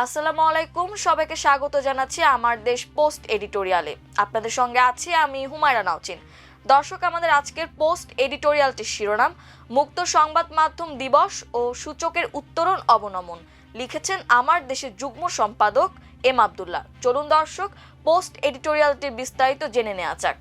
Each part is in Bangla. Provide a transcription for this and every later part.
আসসালামু আলাইকুম, সবাইকে স্বাগত জানাচ্ছি আমার দেশ পোস্ট এডিটোরিয়ালে। আপনাদের সঙ্গে আছি আমি হুমায়রা নাওচিন। দর্শক, আমাদের আজকের পোস্ট এডিটোরিয়ালটির শিরোনাম মুক্ত সংবাদ মাধ্যম দিবস ও সূচকের উত্তরণ অবনমন। লিখেছেন আমার দেশের যুগ্ম সম্পাদক এম আব্দুল্লাহ। চলুন দর্শক, পোস্ট এডিটোরিয়ালটির বিস্তারিত জেনে নেওয়া যাক।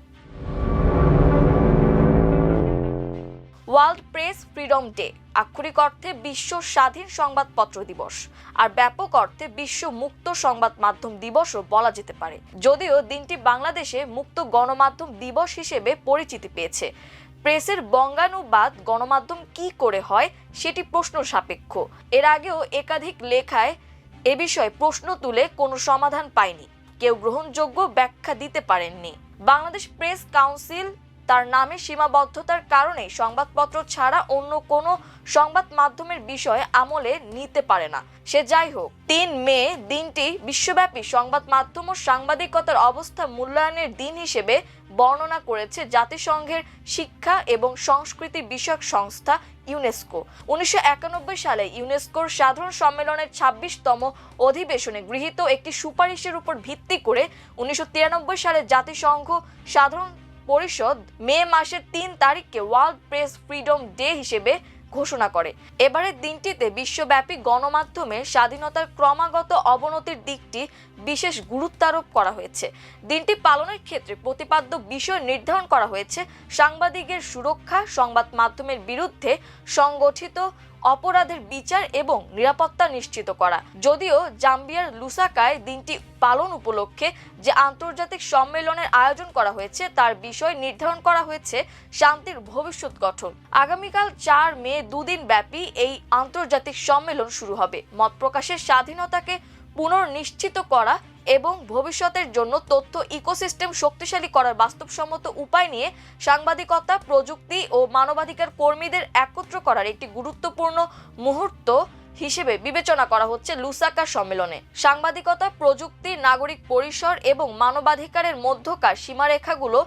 ওয়ার্ল্ড প্রেস ফ্রিডম ডে আক্ষরিক অর্থে বিশ্ব স্বাধীন সংবাদপত্র দিবস, আর ব্যাপক অর্থে বিশ্ব মুক্ত সংবাদ মাধ্যম দিবসও বলা যেতে পারে। যদিও দিনটি বাংলাদেশে মুক্ত গণমাধ্যম দিবস হিসেবে পরিচিতি পেয়েছে। প্রেসের বঙ্গানুবাদ গণমাধ্যম কি করে হয় সেটি প্রশ্ন সাপেক্ষ। এর আগেও একাধিক লেখায় এ বিষয়ে প্রশ্ন তুলে কোনো সমাধান পায়নি, কেউ গ্রহণযোগ্য ব্যাখ্যা দিতে পারেননি। বাংলাদেশ প্রেস কাউন্সিল তার নামে সীমাবদ্ধতার কারণে সংবাদপত্র ছাড়া অন্য কোনো সংবাদ মাধ্যমের বিষয়ে আমলে নিতে পারে না। সে যাই হোক, ৩ মে দিনটি বিশ্বব্যাপী সংবাদ মাধ্যম ও সাংবাদিকতার অবস্থা মূল্যায়নের দিন হিসেবে বর্ণনা করেছে জাতিসংঘের শিক্ষা এবং সংস্কৃতি বিষয়ক সংস্থা ইউনেস্কো। ১৯৯১ সালে ইউনেস্কোর সাধারণ সম্মেলনের ২৬তম অধিবেশনে গৃহীত একটি সুপারিশের উপর ভিত্তি করে ১৯৯৩ সালে জাতিসংঘ সাধারণ পরিষদ মে মাসের ৩ তারিখকে ওয়ার্ল্ড প্রেস ফ্রিডম ডে হিসেবে ঘোষণা করে। এবারের দিনটিতে বিশ্বব্যাপী গণমাধ্যমের স্বাধীনতার ক্রমাগত অবনতির দিকটি বিশেষ গুরুত্ব আরোপ করা হয়েছে। দিনটি পালনের ক্ষেত্রে প্রতিপাদ্য বিষয় নির্ধারণ করা হয়েছে সাংবাদিকের সুরক্ষা, সংবাদ মাধ্যমের বিরুদ্ধে সংগঠিত অপরাধের বিচার এবং নিরাপত্তা নিশ্চিত করা। যদিও জাম্বিয়ার লুসাকায় দিনটি পালন উপলক্ষে যে আন্তর্জাতিক সম্মেলনের আয়োজন করা হয়েছে তার বিষয় নির্ধারণ করা হয়েছে শান্তির ভবিষ্যৎ গঠন। আগামীকাল ৪ মে দুদিন ব্যাপী এই আন্তর্জাতিক সম্মেলন শুরু হবে। মত প্রকাশের স্বাধীনতাকে পুনর্নিশ্চিত করা এবং ভবিষ্যতের জন্য তথ্য ইকোসিস্টেম শক্তিশালী করার বাস্তবসম্মত উপায় নিয়ে সাংবাদিকতা, প্রযুক্তি ও মানবাধিকার কর্মীদের একত্র করার একটি গুরুত্বপূর্ণ মুহূর্ত হিসেবে বিবেচনা করা হচ্ছে লুসাকা সম্মেলনে। সাংবাদিকতা, প্রযুক্তি, নাগরিক পরিসর এবং মানবাধিকারের মধ্যকার সীমারেখাগুলো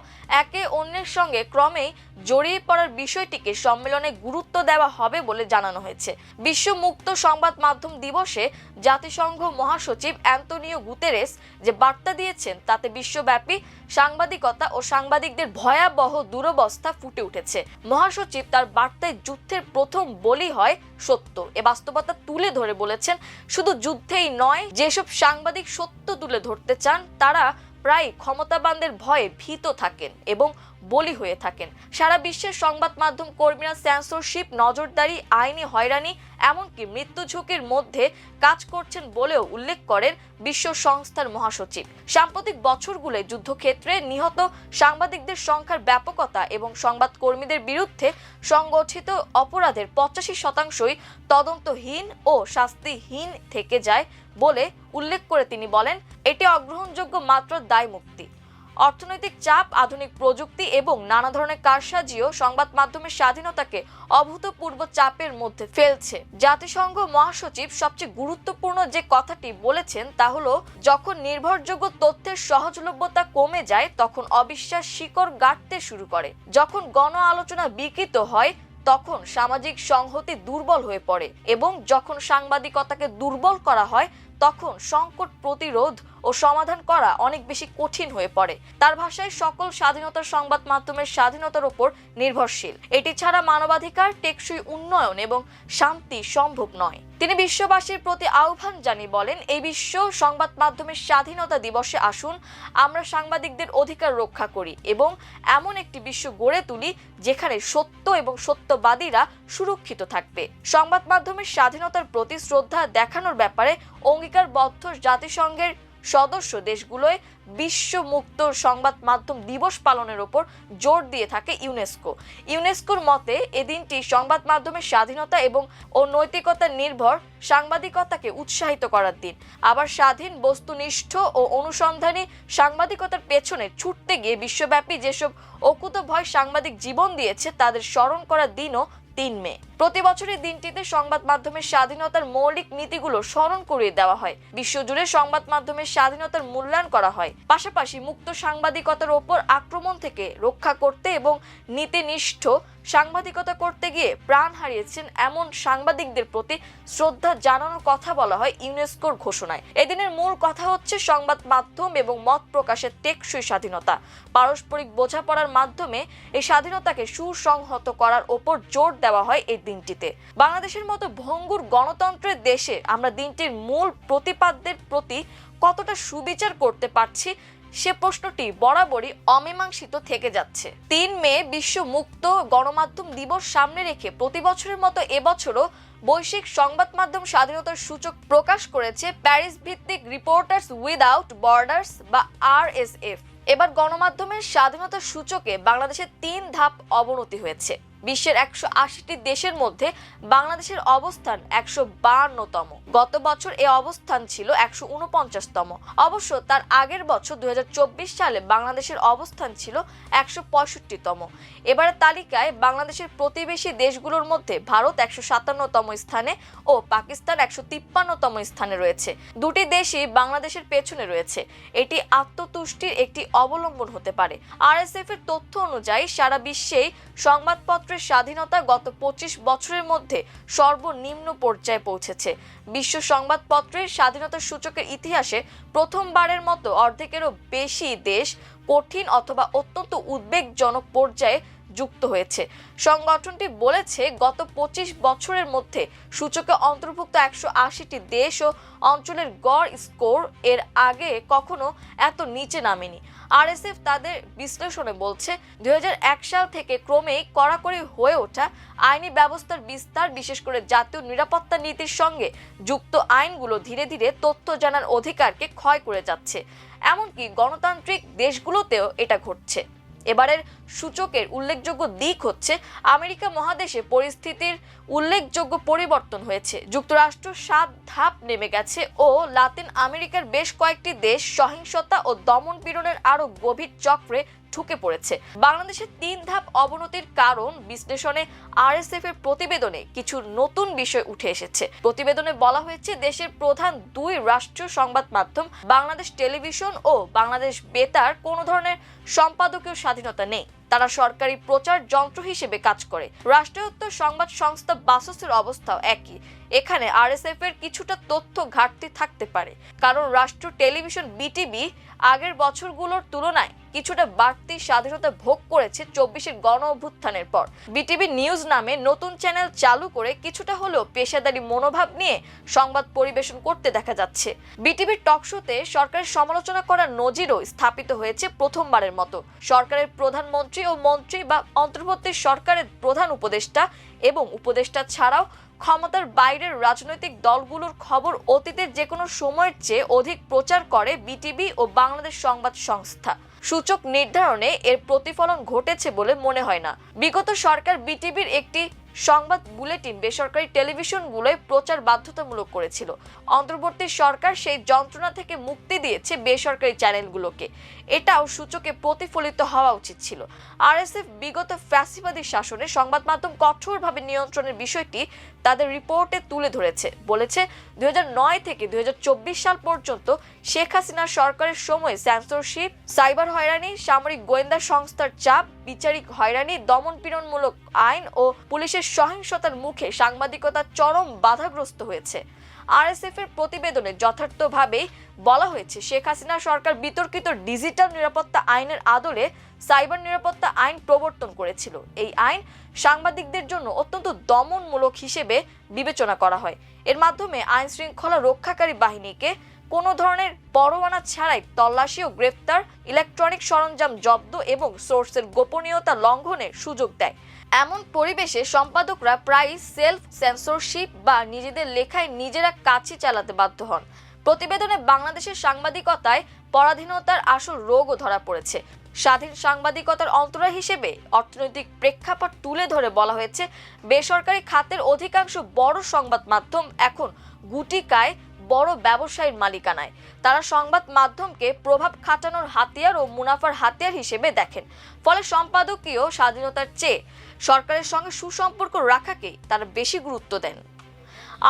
একে অন্যের সঙ্গে ক্রমেই জড়িয়ে পড়ার বিষয়টিকে সম্মেলনে গুরুত্ব দেওয়া হবে বলে জানানো হয়েছে। বিশ্ব মুক্ত সংবাদ মাধ্যম দিবসে জাতিসংঘ মহাসচিব অ্যান্তোনিও গুতেরেস যে বার্তা দিয়েছেন তাতে বিশ্বব্যাপী সাংবাদিকতা ও সাংবাদিকদের ভয়াবহ দুরবস্থা ফুটে উঠেছে। মহাসচিব তার বার্তায় যুদ্ধের প্রথম বলি হয় সত্য এ বাস্তবতা তুলে ধরে বলেছেন, শুধু যুদ্ধেই নয়, যেসব সাংবাদিক সত্য তুলে ধরতে চান তারা প্রায় ক্ষমতাবানদের ভয়ে ভীত থাকেন এবং বলি হয়ে থাকেন। সারা বিশ্বের সংবাদ মাধ্যম কর্মীরা সেন্সরশিপ, নজরদারি, আইনি হয়রানি, এমনকি মৃত্যু ঝুঁকির মধ্যে কাজ করছেন বলেও উল্লেখ করেন বিশ্ব সংস্থার মহাসচিব। সাম্প্রতিক বছরগুলোয় যুদ্ধক্ষেত্রে নিহত সাংবাদিকদের সংখ্যার ব্যাপকতা এবং সংবাদ কর্মীদের বিরুদ্ধে সংগঠিত অপরাধের ৮৫%ই তদন্তহীন ও শাস্তিহীন থেকে যায় বলে উল্লেখ করে তিনি বলেন, এটি অগ্রহণযোগ্য মাত্র দায় মুক্তি। অর্থনৈতিক চাপ, আধুনিক প্রযুক্তি এবং নানা ধরনের কারসাজিও সংবাদ মাধ্যমের স্বাধীনতাকে অভূতপূর্ব চাপের মধ্যে ফেলছে। জাতিসংঘ মহাসচিব সবচেয়ে গুরুত্বপূর্ণ যে কথাটি বলেছেন তা হলো, যখন নির্ভরযোগ্য তথ্যের সহজলভ্যতা কমে যায় তখন অবিশ্বাস শিকড় গাঁটতে শুরু করে। যখন গণ আলোচনা বিকৃত হয় তখন সামাজিক সংহতি দুর্বল হয়ে পড়ে এবং যখন সাংবাদিকতাকে দুর্বল করা হয় তখন সংকট প্রতিরোধ ও সমাধান করা অনেক বেশি কঠিন হয়ে পড়ে। তার ভাষায় সকল স্বাধীনতার সংবাদ মাধ্যমের স্বাধীনতার উপর নির্ভরশীল। এটি ছাড়া মানবাধিকার, টেকসই উন্নয়ন এবং শান্তি সম্ভব নয়। তিনি বিশ্ববাসীর প্রতি আহ্বান জানিয়ে বলেন, এই বিশ্ব সংবাদ মাধ্যমের স্বাধীনতা দিবসে আসুন আমরা সাংবাদিকদের অধিকার রক্ষা করি এবং এমন একটি বিশ্ব গড়ে তুলি যেখানে সত্য এবং সত্যবাদীরা সুরক্ষিত থাকবে। সংবাদ মাধ্যমের স্বাধীনতার প্রতি শ্রদ্ধা দেখানোর ব্যাপারে অঙ্গীকারবদ্ধ জাতিসংঘের সদস্য দেশগুলোয় বিশ্ব মুক্ত সংবাদ মাধ্যম দিবস পালনের উপর জোর দিয়ে থাকে ইউনেস্কো। ইউনেস্কোর মতে এদিনটি সংবাদ মাধ্যমের স্বাধীনতা এবং নৈতিকতা নির্ভর সাংবাদিকতাকে উৎসাহিত করার দিন। আবার স্বাধীন, বস্তুনিষ্ঠ ও অনুসন্ধানী সাংবাদিকতার পেছনে ছুটতে গিয়ে বিশ্বব্যাপী যেসব অকুতভয় সাংবাদিক জীবন দিয়েছে তাদের স্মরণ করার দিনও 3 মে। প্রতি বছর এই দিনটিতে সংবাদ মাধ্যমের স্বাধীনতার মৌলিক নীতিগুলো স্মরণ করিয়ে দেওয়া হয়। বিশ্বজুড়ে সংবাদ মাধ্যমের স্বাধীনতার মূল্যায়ন করা হয়। পাশাপাশি মুক্ত সাংবাদিকতার ওপর আক্রমণ থেকে রক্ষা করতে এবং নীতিনিষ্ঠ সাংবাদিকতা করতে গিয়ে প্রাণ হারিয়েছেন এমন সাংবাদিকদের প্রতি শ্রদ্ধা জানানোর কথা বলা হয় ইউনেস্কোর ঘোষণায়। এদিনের মূল কথা হচ্ছে সংবাদ মাধ্যম এবং মত প্রকাশের টেকসই স্বাধীনতা। পারস্পরিক বোঝাপড়ার মাধ্যমে এই স্বাধীনতাকে সুসংহত করার ওপর জোর দেওয়া হয় এই দিনটিতে। বাংলাদেশের মতো ভঙ্গুর গণতন্ত্রের দেশে আমরা দিনটির মূল প্রতিপাদ্যের প্রতি কতটা সুবিচার করতে পারছি সে প্রশ্নটি বরাবরই অমীমাংসিত থেকে যাচ্ছে। 3 মে বিশ্ব মুক্ত গণমাধ্যম দিবস সামনে রেখে প্রতি বছরের মতো এবছরও বৈশ্বিক সংবাদ মাধ্যম স্বাধীনতার সূচক প্রকাশ করেছে প্যারিস ভিত্তিক রিপোর্টার্স উইদাউট বর্ডার্স বা RSF। এবার গণমাধ্যমের স্বাধীনতার সূচকে বাংলাদেশের 3 ধাপ অবনতি হয়েছে। বিশ্বের 180টি দেশের মধ্যে বাংলাদেশের অবস্থান 152তম। গত বছর এই অবস্থান ছিল 149তম। অবশ্য তার আগের বছর 2024 সালে বাংলাদেশের অবস্থান ছিল 165তম। এবারের তালিকায় বাংলাদেশের প্রতিবেশী দেশগুলোর মধ্যে ভারত 157তম স্থানে ও পাকিস্তান 153তম স্থানে রয়েছে। দুটি দেশই বাংলাদেশের পেছনে রয়েছে। এটি আত্মতুষ্টির একটি অবলম্বন হতে পারে। RSF এর তথ্য অনুযায়ী সারা বিশ্বেই সংবাদপত্র স্বাধীনতা গত 25 বছরের মধ্যে সর্বনিম্ন পর্যায়ে পৌঁছেছে। বিশ্ব সংবাদপত্রের স্বাধীনতার সূচকের ইতিহাসে প্রথমবারের মতো অর্ধেকেরও বেশি দেশ কঠিন অথবা অত্যন্ত উদ্বেগজনক পর্যায়ে যুক্ত হয়েছে। সংগঠনটি বলেছে গত 25 বছরের মধ্যে সূচকে অন্তর্ভুক্ত 180টি দেশ ও অঞ্চলের গড় স্কোর এর আগে কখনো এত নিচে নামেনি। RSF তাদের বিশ্লেষণে বলছে 2001 সাল থেকে ক্রমেই কড়াকড়ি হয়ে ওঠা আইনি ব্যবস্থার বিস্তার, বিশেষ করে জাতীয় নিরাপত্তা নীতির সঙ্গে যুক্ত আইনগুলো ধীরে ধীরে তথ্য জানার অধিকারকে ক্ষয় করে যাচ্ছে। এমনকি গণতান্ত্রিক দেশগুলোতেও এটা ঘটছে। এবারের সূচকের উল্লেখযোগ্য দিক হচ্ছে আমেরিকা মহাদেশে পরিস্থিতির উল্লেখযোগ্য পরিবর্তন হয়েছে। যুক্তরাষ্ট্র 7 ধাপ নেমে গেছে ও লাতিন আমেরিকার বেশ কয়েকটি দেশ সহিংসতা ও দমনপীড়নের আরো গভীর চক্রে ঢুকে পড়েছে। বাংলাদেশের 3 ধাপ অবনতির কারণ বিশ্লেষণে RSF এর প্রতিবেদনে কিছু নতুন বিষয় উঠে এসেছে। প্রতিবেদনে বলা হয়েছে দেশের প্রধান 2 রাষ্ট্রীয় সংবাদ মাধ্যম বাংলাদেশ টেলিভিশন ও বাংলাদেশ বেতার কোনো ধরনের সম্পাদকীয় স্বাধীনতা নেই। তারা সরকারি প্রচার যন্ত্র হিসেবে কাজ করে। রাষ্ট্রায়ত্ত সংবাদ সংস্থা বাসসের অবস্থাও একই। এখানে RSF এর কিছুটা তথ্য ঘাটতি থাকতে পারে, কারণ রাষ্ট্র টেলিভিশন BTV আগের বছরগুলোর তুলনায় কিছুটা বাড়তি স্বাধীনতা ভোগ করেছে 24-এর গণ অভ্যুত্থানের পর। BTV নিউজ নামে নতুন চ্যানেল চালু করে কিছুটা হলেও পেশাদারি মনোভাব নিয়ে সংবাদ পরিবেশন করতে দেখা যাচ্ছে। BTVর টক শোতে সরকারের সমালোচনা করার নজিরও স্থাপিত হয়েছে প্রথমবারের মতো। সরকারের প্রধানমন্ত্রী ও মন্ত্রী বা অন্তর্বর্তী সরকারের প্রধান উপদেষ্টা এবং উপদেষ্টা ছাড়াও ক্ষমতার বাইরের রাজনৈতিক দলগুলোর খবর অতীতের যে কোনো সময়ের চেয়ে অধিক প্রচার করে BTV ও বাংলাদেশ সংবাদ সংস্থা। সূচক নির্ধারণে এর প্রতিফলন ঘটেছে বলে মনে হয় না। বিগত সরকার BTVর একটি সংবাদ বুলেটিন বেসরকারি টেলিভিশনগুলোয় প্রচার বাধ্যতামূলক করেছিল। অন্তর্বর্তী সরকার সেই যন্ত্রণা থেকে মুক্তি দিয়েছে বেসরকারি চ্যানেলগুলোকে। এটাও সূচকে প্রতিফলিত হওয়া উচিত ছিল। RSF বিগত ফ্যাসিবাদী শাসনে সংবাদ মাধ্যম কঠোরভাবে নিয়ন্ত্রণের বিষয়টি তাদের রিপোর্টে তুলে ধরেছে। বলেছে 2009 থেকে 2024 সাল পর্যন্ত শেখ হাসিনা সরকারের সময় সেন্সরশিপ, সাইবার হয়রানি, সামরিক গোয়েন্দা সংস্থার চাপ, বিচারিক হয়রানি, দমনপীড়নমূলক আইন ও পুলিশের সহিংসতার মুখে সাংবাদিকতা চরম বাধাগ্রস্ত হয়েছে। RSF এর প্রতিবেদনে যথার্থভাবেই বলা হয়েছে শেখ হাসিনা সরকার বিতর্কিত ডিজিটাল নিরাপত্তা আইনের আদলে সাইবার নিরাপত্তা আইন প্রবর্তন করেছিল। এই আইন সাংবাদিকদের জন্য অত্যন্ত দমনমূলক হিসেবে বিবেচনা করা হয়। এর মাধ্যমে আইন শৃঙ্খলা রক্ষাকারী বাহিনীকে কোনো ধরনের পরোয়ানা ছাড়াই তল্লাশি ও গ্রেফতার, ইলেকট্রনিক সরঞ্জাম জব্দ এবং সোর্সের গোপনীয়তা লঙ্ঘনের সুযোগ দেয়। এমন পরিবেশে সম্পাদকরা প্রায়ই সেলফ সেন্সরশিপ বা নিজেদের লেখায় নিজেরা কাজই চালাতে বাধ্য হন। প্রতিবেদনে বাংলাদেশের সাংবাদিকতায় পরাধীনতার আসল রোগও ধরা পড়েছে। স্বাধীন সাংবাদিকতার অন্তরায় হিসেবে অর্থনৈতিক প্রেক্ষাপট তুলে ধরে বলা হয়েছে বেসরকারি খাতের অধিকাংশ বড় সংবাদ মাধ্যম এখন গুটিকায় বড় ব্যবসায়ীর মালিকানায়। তারা সংবাদ মাধ্যমকে প্রভাব খাটানোর হাতিয়ার ও মুনাফার হাতিয়ার হিসেবে দেখেন। ফলে সম্পাদকীয় স্বাধীনতার চেয়ে সরকারের সঙ্গে সুসম্পর্ক রাখাকেই তারা বেশি গুরুত্ব দেন।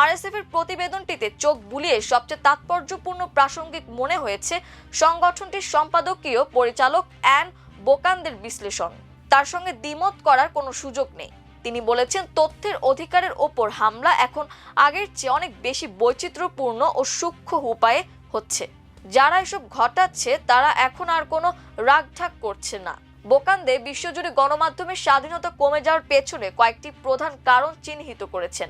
আরএসএফ এর প্রতিবেদনটিতে চোখ বুলিয়ে সবচেয়ে তাৎপর্যপূর্ণ প্রাসঙ্গিক মনে হয়েছে সংগঠনটির সম্পাদকীয় পরিচালক অ্যান বোকানদের বিশ্লেষণ। তার সঙ্গে দ্বিমত করার কোনো সুযোগ নেই। তিনি বলেছেন, তথ্যের অধিকারের ওপর হামলা এখন আগের চেয়ে অনেক বেশি বৈচিত্র্যপূর্ণ ও সূক্ষ্ম উপায়ে হচ্ছে। যারা এসব ঘটাচ্ছে তারা এখন আর কোনো রাগঢাক করছে না। বোকান্দে বিশ্বজুড়ে গণমাধ্যমের স্বাধীনতা কমে যাওয়ার পেছনে কয়েকটি প্রধান কারণ চিহ্নিত করেছেন।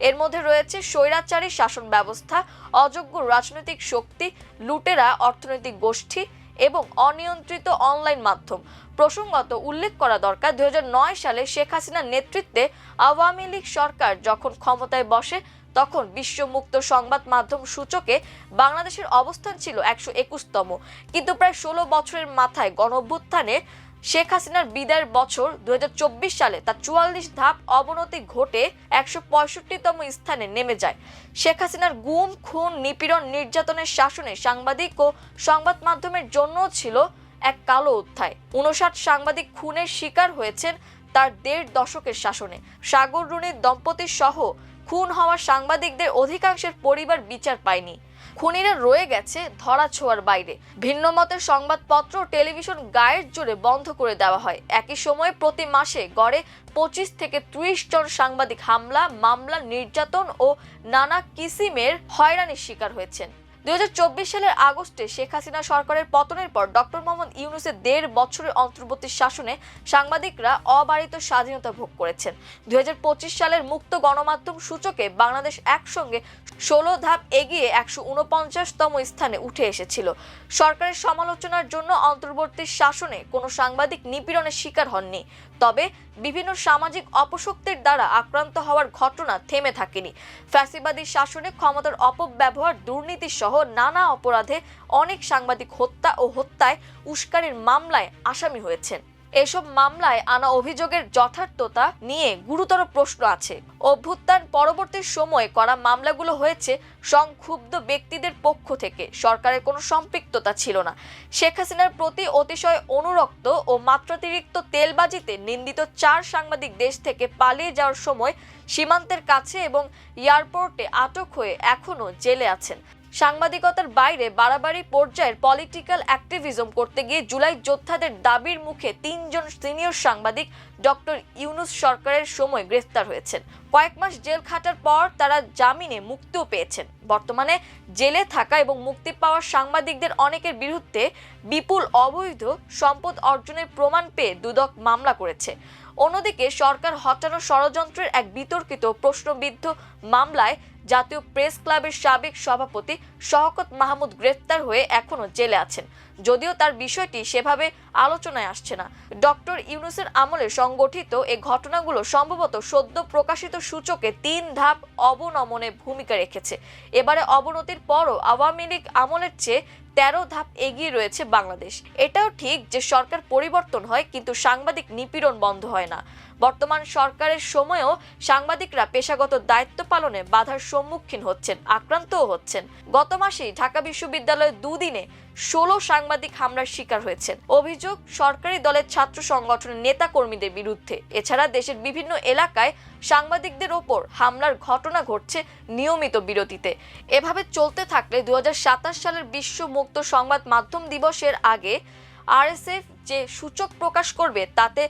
এর মধ্যে রয়েছে স্বৈরাচারী শাসন ব্যবস্থা, অযোগ্য রাজনৈতিক শক্তি, লুটেরা অর্থনৈতিক গোষ্ঠী এবং অনিয়ন্ত্রিত অনলাইন মাধ্যম। প্রসঙ্গত উল্লেখ করা দরকার, 2009 সালে শেখ হাসিনার নেতৃত্বে আওয়ামী লীগ সরকার যখন ক্ষমতায় বসে তখন বিশ্ব মুক্ত সংবাদ মাধ্যম সূচকে বাংলাদেশের অবস্থান ছিল 121তম। কিন্তু প্রায় 16 বছরের মাথায় গণঅভ্যুত্থানে শেখ হাসিনার বিদায়ের বছর 2024 সালে তা 44 ধাপ অবনতি ঘটে 165তম স্থানে নেমে যায়। শেখ হাসিনার গুম, খুন, নিপীড়ন, নির্যাতনের শাসনে সাংবাদিক ও সংবাদ মাধ্যমের জন্য ছিল এক কালো অধ্যায়। 59 সাংবাদিক খুনের শিকার হয়েছেন তার 1.5 দশকের শাসনে। সাগর রুনির দম্পতি সহ খুন হওয়া সাংবাদিকদের অধিকাংশের পরিবার বিচার পায়নি। খুনিরা রয়ে গেছে ধরাছোঁয়ার বাইরে। ভিন্ন মতের সংবাদপত্র, টেলিভিশন গায়ের জোরে বন্ধ করে দেওয়া হয়। একই সময়ে প্রতি মাসে গড়ে 25 থেকে 30 জন সাংবাদিক হামলা, মামলা, নির্যাতন ও নানা কিসিমের হয়রানির শিকার হয়েছেন। 2024 সালের আগস্টে শেখ হাসিনা সরকারের পতনের পর ডক্টর মোহাম্মদ ইউনূসের 1.5 বছরের অন্তর্বর্তী শাসনে সাংবাদিকরা অবারিত স্বাধীনতা ভোগ করেছেন। 2025 সালের মুক্ত গণমাধ্যম সূচকে বাংলাদেশ একসঙ্গে 16 ধাপ এগিয়ে 149তম স্থানে উঠে এসেছিল। সরকারের সমালোচনার জন্য অন্তর্বর্তী শাসনে কোনো সাংবাদিক নিপীড়নের শিকার হননি। তবে বিভিন্ন সামাজিক অপশক্তির দ্বারা আক্রান্ত হওয়ার ঘটনা থেমে থাকেনি। ফ্যাসিবাদী শাসনে ক্ষমতার অপব্যবহার, দুর্নীতি সহ নানা অপরাধে অনেক সাংবাদিক হত্যা ও হত্যায় উস্কানির মামলায় আসামি হয়েছেন। এসব মামলায় আনা অভিযোগের যথার্থতা নিয়ে গুরুতর প্রশ্ন আছে। অভ্যুত্থান পরবর্তী সময়ে করা মামলাগুলো হয়েছে সংক্ষুব্ধ ব্যক্তিদের পক্ষ থেকে। সরকারের কোনো সম্পৃক্ততা ছিল না। শেখ হাসিনার প্রতি অতিশয় অনুরক্ত ও মাত্রাতিরিক্ত তেলবাজিতে নিন্দিত 4 সাংবাদিক দেশ থেকে পালিয়ে যাওয়ার সময় সীমান্তের কাছে এবং এয়ারপোর্টে আটক হয়ে এখনো জেলে আছেন। সাংবাদিকতার বাইরে বাড়াবাড়ি পর্যায়ের পলিটিক্যাল অ্যাক্টিভিজম করতে গিয়ে জুলাই যোদ্ধাদের দাবির মুখে 3 জন সিনিয়র সাংবাদিক ডক্টর ইউনূস সরকারের সময় গ্রেফতার হয়েছেন। কয়েক মাস জেল খাটার পর তারা জামিনে মুক্তিও পেয়েছেন। বর্তমানে জেলে থাকা এবং মুক্তি পাওয়া সাংবাদিকদের অনেকের বিরুদ্ধে বিপুল অবৈধ সম্পদ অর্জনের প্রমাণ পেয়ে দুদক মামলা করেছে। অন্যদিকে সরকার হটানো ষড়যন্ত্রের এক বিতর্কিত প্রশ্নবিদ্ধ মামলায় জাতীয় প্রেস ক্লাবের সাবেক সভাপতি শওকত মাহমুদ গ্রেফতার হয়ে এখনো জেলে আছেন, যদিও তার বিষয়টি সেভাবে আলোচনায় আসছে না। ডক্টর ইউনূসের আমলে সংগঠিত এই ঘটনাগুলো সম্ভবত সদ্য প্রকাশিত সূচকে 3 ধাপ অবনমনে ভূমিকা রেখেছে। এবারে অবনতির পরও আওয়ামী লীগ আমলের চেয়ে 13 ধাপ এগিয়ে রয়েছে বাংলাদেশ। এটাও ঠিক যে সরকার পরিবর্তন হয়, কিন্তু সাংবাদিক নিপীড়ন বন্ধ হয় না। বর্তমান সরকারের সময়েও সাংবাদিকরা পেশাগত দায়িত্ব পালনে বাধার সম্মুখীন হচ্ছেন, আক্রান্তও হচ্ছেন। গত মাসেই ঢাকা বিশ্ববিদ্যালয়ে 2 দিনে 16 সাংবাদিক হামলার শিকার হয়েছেন। অভিযোগ সরকারি দলের ছাত্র সংগঠনের নেতা কর্মীদের বিরুদ্ধে। এছাড়া দেশের বিভিন্ন এলাকায় সাংবাদিকদের ওপর হামলার ঘটনা ঘটছে নিয়মিত বিরতিতে। এভাবে চলতে থাকলে 2027 সালের বিশ্ব মুক্ত সংবাদ মাধ্যম দিবসের আগে আরএসএফ যে সূচক প্রকাশ করবে তাতে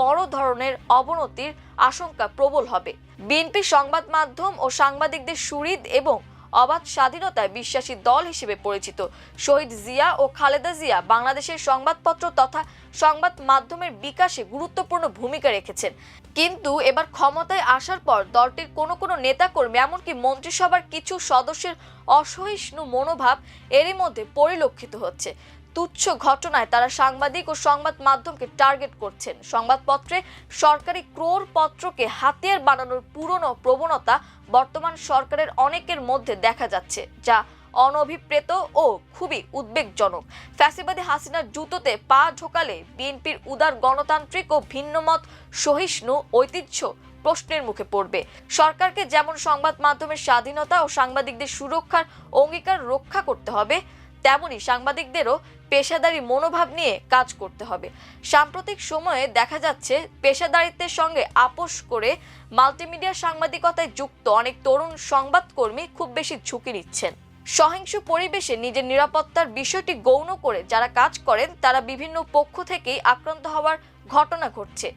বড় ধরনের অবনতির আশঙ্কা প্রবল হবে। বিএনপি সংবাদ মাধ্যম ও সাংবাদিকদের সুহৃদ এবং অবাধ স্বাধীনতায় বিশ্বাসী দল হিসেবে পরিচিত। শহীদ জিয়া ও খালেদা জিয়া বাংলাদেশের সংবাদপত্র তথা সংবাদ মাধ্যমের বিকাশে গুরুত্বপূর্ণ ভূমিকা রেখেছেন। কিন্তু এবার ক্ষমতায় আসার পর দলটির কোনো নেতাকর্মী এমনকি মন্ত্রিসভার কিছু সদস্যের অসহিষ্ণু মনোভাব এরই মধ্যে পরিলক্ষিত হচ্ছে। তুচ্ছ ঘটনায় তারা সাংবাদিক ও সংবাদ মাধ্যমকে টার্গেট করছেন। সংবাদপত্রে সরকারি ক্রোড় পত্রকে হাতিয়ার বানানোর পুরনো প্রবণতা বর্তমান সরকারের অনেকের মধ্যে দেখা যাচ্ছে, যা অনভিপ্রেত ও খুবই উদ্বেগজনক। ফ্যাসিবাদী হাসিনার জুতোতে পা ঢোকালে বিএনপির উদার গণতান্ত্রিক ও ভিন্নমত সহিষ্ণু ঐতিহ্য প্রশ্নের মুখে পড়বে। সরকারকে যেমন সংবাদ মাধ্যমের স্বাধীনতা ও সাংবাদিকদের সুরক্ষার অঙ্গীকার রক্ষা করতে হবে, তেমনি সাংবাদিকদেরও পেশাদারি মনোভাব নিয়ে কাজ করতে হবে। সাম্প্রতিক সময়ে দেখা যাচ্ছে পেশাদারিত্বের সঙ্গে আপোষ করে মাল্টিমিডিয়া সাংবাদিকতায় যুক্ত অনেক তরুণ সংবাদকর্মী খুব বেশি ঝুঁকি নিচ্ছেন। সহিংস পরিবেশে নিজের নিরাপত্তার বিষয়টি গৌণ করে যারা কাজ করেন তারা বিভিন্ন পক্ষ থেকেই আক্রান্ত হওয়ার ঘটনা ঘটছে।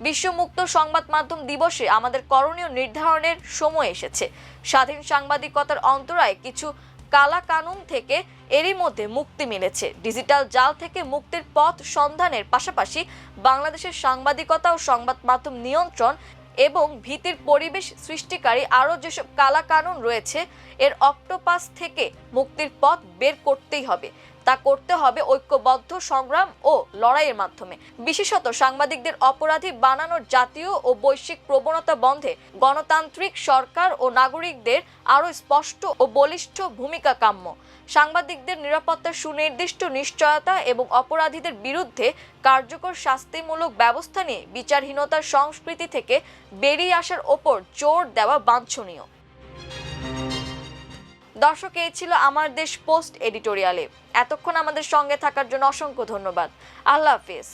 বিশ্ব মুক্ত সংবাদ মাধ্যম দিবসে আমাদের করণীয় নির্ধারণের সময় এসেছে। স্বাধীন সাংবাদিকতার অন্তরায় কিছু কালা কানুন থেকে এরই মধ্যে মুক্তি মিলেছে। ডিজিটাল জাল থেকে মুক্তির পথ সন্ধানের পাশাপাশি বাংলাদেশের সাংবাদিকতা ও সংবাদ মাধ্যম নিয়ন্ত্রণ এবং ভীতির পরিবেশ সৃষ্টিকারী আরও যেসব কালা কানুন রয়েছে এর অক্টোপাস থেকে মুক্তির পথ বের করতেই হবে। তা করতে হবে ঐক্যবদ্ধ সংগ্রাম ও লড়াইয়ের মাধ্যমে। বিশেষত সাংবাদিকদের অপরাধী বানানোর জাতীয় ও বৈশ্বিক প্রবণতা বন্ধে গণতান্ত্রিক সরকার ও নাগরিকদের আরও স্পষ্ট ও বলিষ্ঠ ভূমিকা কাম্য। সাংবাদিকদের নিরাপত্তার সুনির্দিষ্ট নিশ্চয়তা এবং অপরাধীদের বিরুদ্ধে কার্যকর শাস্তিমূলক ব্যবস্থা নিয়ে বিচারহীনতার সংস্কৃতি থেকে বেরিয়ে আসার ওপর জোর দেওয়া বাঞ্ছনীয়। দর্শক, এই ছিল আমার দেশ পোস্ট এডিটোরিয়ালে। এতক্ষণ আমাদের সঙ্গে থাকার জন্য অসংখ্য ধন্যবাদ। আল্লাহ হাফেজ।